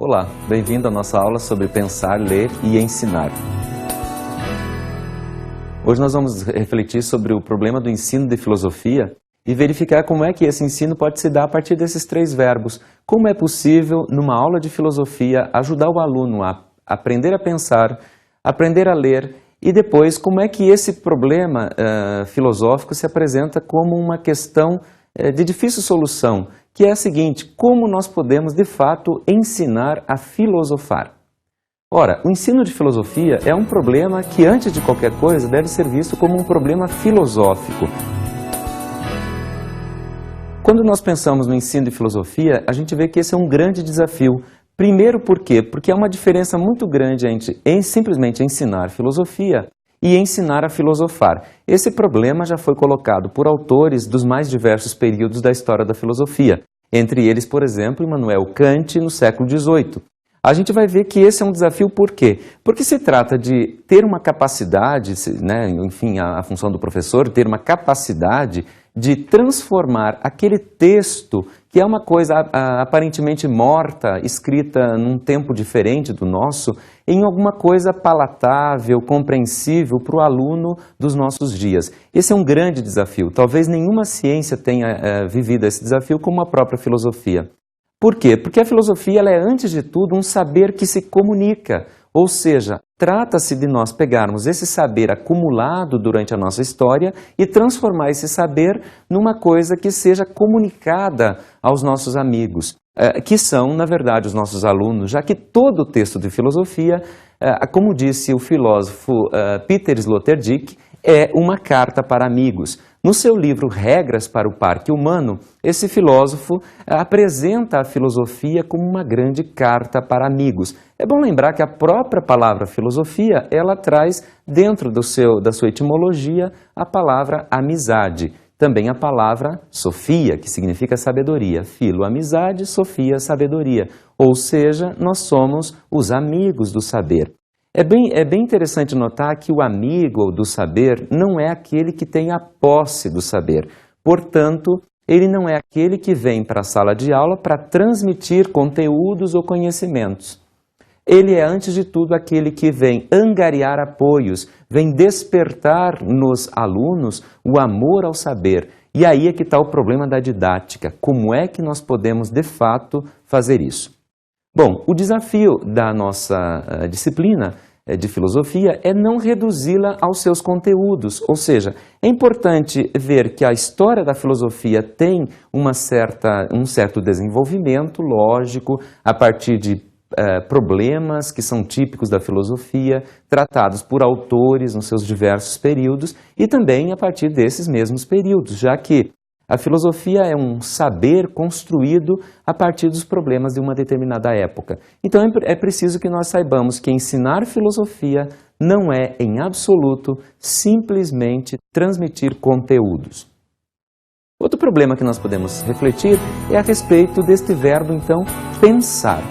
Olá, bem-vindo à nossa aula sobre pensar, ler e ensinar. Hoje nós vamos refletir sobre o problema do ensino de filosofia e verificar como é que esse ensino pode se dar a partir desses três verbos. Como é possível, numa aula de filosofia, ajudar o aluno a aprender a pensar, aprender a ler e depois como é que esse problema filosófico se apresenta como uma questão de difícil solução, que é a seguinte: como nós podemos de fato ensinar a filosofar? Ora, o ensino de filosofia é um problema que, antes de qualquer coisa, deve ser visto como um problema filosófico. Quando nós pensamos no ensino de filosofia, a gente vê que esse é um grande desafio. Primeiro, por quê? Porque há uma diferença muito grande entre simplesmente ensinar filosofia e ensinar a filosofar. Esse problema já foi colocado por autores dos mais diversos períodos da história da filosofia, entre eles, por exemplo, Immanuel Kant, no século XVIII. A gente vai ver que esse é um desafio por quê? Porque se trata de ter uma capacidade, enfim, a função do professor, ter uma capacidade de transformar aquele texto, que é uma coisa aparentemente morta, escrita num tempo diferente do nosso, em alguma coisa palatável, compreensível para o aluno dos nossos dias. Esse é um grande desafio. Talvez nenhuma ciência tenha vivido esse desafio como a própria filosofia. Por quê? Porque a filosofia ela é, antes de tudo, um saber que se comunica, ou seja, trata-se de nós pegarmos esse saber acumulado durante a nossa história e transformar esse saber numa coisa que seja comunicada aos nossos amigos, que são, na verdade, os nossos alunos, já que todo o texto de filosofia, como disse o filósofo Peter Sloterdijk, é uma carta para amigos. No seu livro Regras para o Parque Humano, esse filósofo apresenta a filosofia como uma grande carta para amigos. É bom lembrar que a própria palavra filosofia, ela traz dentro da sua etimologia a palavra amizade. Também a palavra sofia, que significa sabedoria. Filo, amizade, sofia, sabedoria. Ou seja, nós somos os amigos do saber. É bem interessante notar que o amigo do saber não é aquele que tem a posse do saber. Portanto, ele não é aquele que vem para a sala de aula para transmitir conteúdos ou conhecimentos. Ele é, antes de tudo, aquele que vem angariar apoios, vem despertar nos alunos o amor ao saber. E aí é que está o problema da didática. Como é que nós podemos, de fato, fazer isso? Bom, o desafio da nossa disciplina de filosofia é não reduzi-la aos seus conteúdos, ou seja, é importante ver que a história da filosofia tem um certo desenvolvimento lógico a partir de problemas que são típicos da filosofia, tratados por autores nos seus diversos períodos e também a partir desses mesmos períodos, já que a filosofia é um saber construído a partir dos problemas de uma determinada época. Então é preciso que nós saibamos que ensinar filosofia não é, em absoluto, simplesmente transmitir conteúdos. Outro problema que nós podemos refletir é a respeito deste verbo, então, pensar.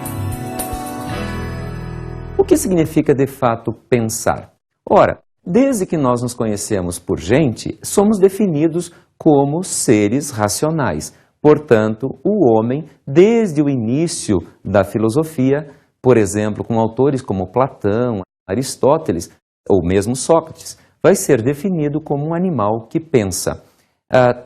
O que significa, de fato, pensar? Ora, desde que nós nos conhecemos por gente, somos definidos como seres racionais. Portanto, o homem, desde o início da filosofia, por exemplo, com autores como Platão, Aristóteles ou mesmo Sócrates, vai ser definido como um animal que pensa.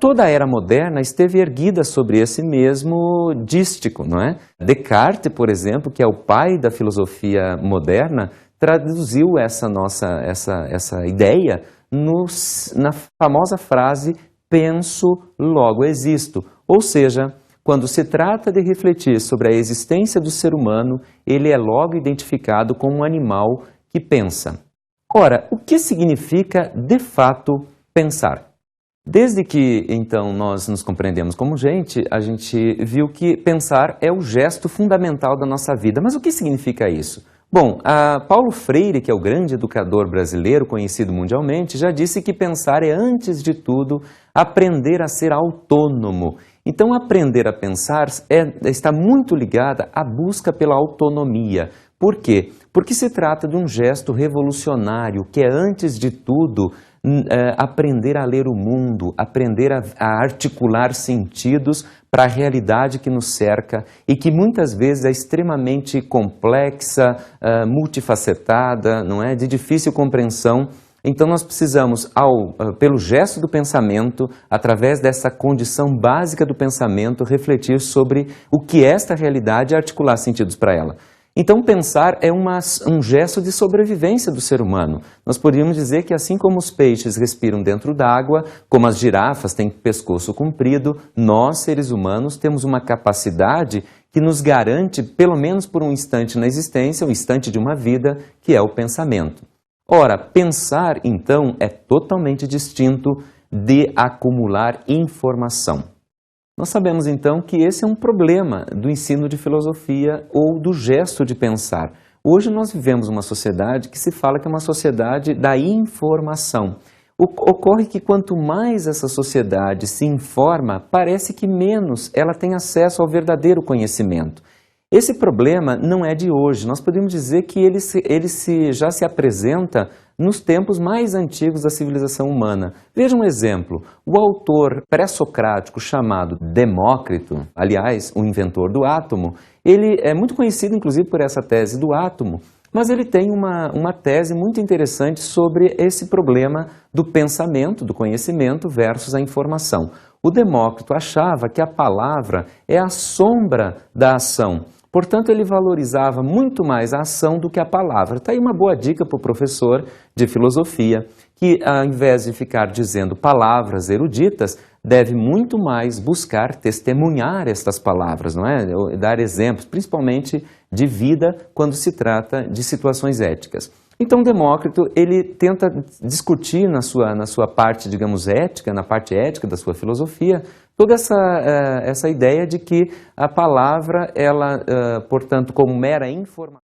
Toda a era moderna esteve erguida sobre esse mesmo dístico, não é? Descartes, por exemplo, que é o pai da filosofia moderna, traduziu essa ideia na famosa frase penso, logo existo. Ou seja, quando se trata de refletir sobre a existência do ser humano, ele é logo identificado como um animal que pensa. Ora, o que significa, de fato, pensar? Desde que, então, nós nos compreendemos como gente, a gente viu que pensar é o gesto fundamental da nossa vida. Mas o que significa isso? Bom, Paulo Freire, que é o grande educador brasileiro conhecido mundialmente, já disse que pensar é, antes de tudo, aprender a ser autônomo. Então, aprender a pensar está muito ligada à busca pela autonomia. Por quê? Porque se trata de um gesto revolucionário que é, antes de tudo, aprender a ler o mundo, aprender a articular sentidos para a realidade que nos cerca e que muitas vezes é extremamente complexa, multifacetada, não é? De difícil compreensão. Então nós precisamos, pelo gesto do pensamento, através dessa condição básica do pensamento, refletir sobre o que é esta realidade e articular sentidos para ela. Então pensar é um gesto de sobrevivência do ser humano. Nós poderíamos dizer que assim como os peixes respiram dentro d'água, como as girafas têm pescoço comprido, nós, seres humanos, temos uma capacidade que nos garante, pelo menos por um instante na existência, um instante de uma vida, que é o pensamento. Ora, pensar, então, é totalmente distinto de acumular informação. Nós sabemos, então, que esse é um problema do ensino de filosofia ou do gesto de pensar. Hoje nós vivemos uma sociedade que se fala que é uma sociedade da informação. Ocorre que quanto mais essa sociedade se informa, parece que menos ela tem acesso ao verdadeiro conhecimento. Esse problema não é de hoje, nós podemos dizer que ele já se apresenta nos tempos mais antigos da civilização humana. Veja um exemplo, o autor pré-socrático chamado Demócrito, aliás, o inventor do átomo, ele é muito conhecido inclusive por essa tese do átomo, mas ele tem uma tese muito interessante sobre esse problema do pensamento, do conhecimento versus a informação. O Demócrito achava que a palavra é a sombra da ação. Portanto, ele valorizava muito mais a ação do que a palavra. Está aí uma boa dica para o professor de filosofia, que ao invés de ficar dizendo palavras eruditas, deve muito mais buscar testemunhar estas palavras, não é? Dar exemplos, principalmente de vida, quando se trata de situações éticas. Então, Demócrito, ele tenta discutir na sua parte, digamos, ética, na parte ética da sua filosofia, toda essa ideia de que a palavra, ela, portanto, como mera informação,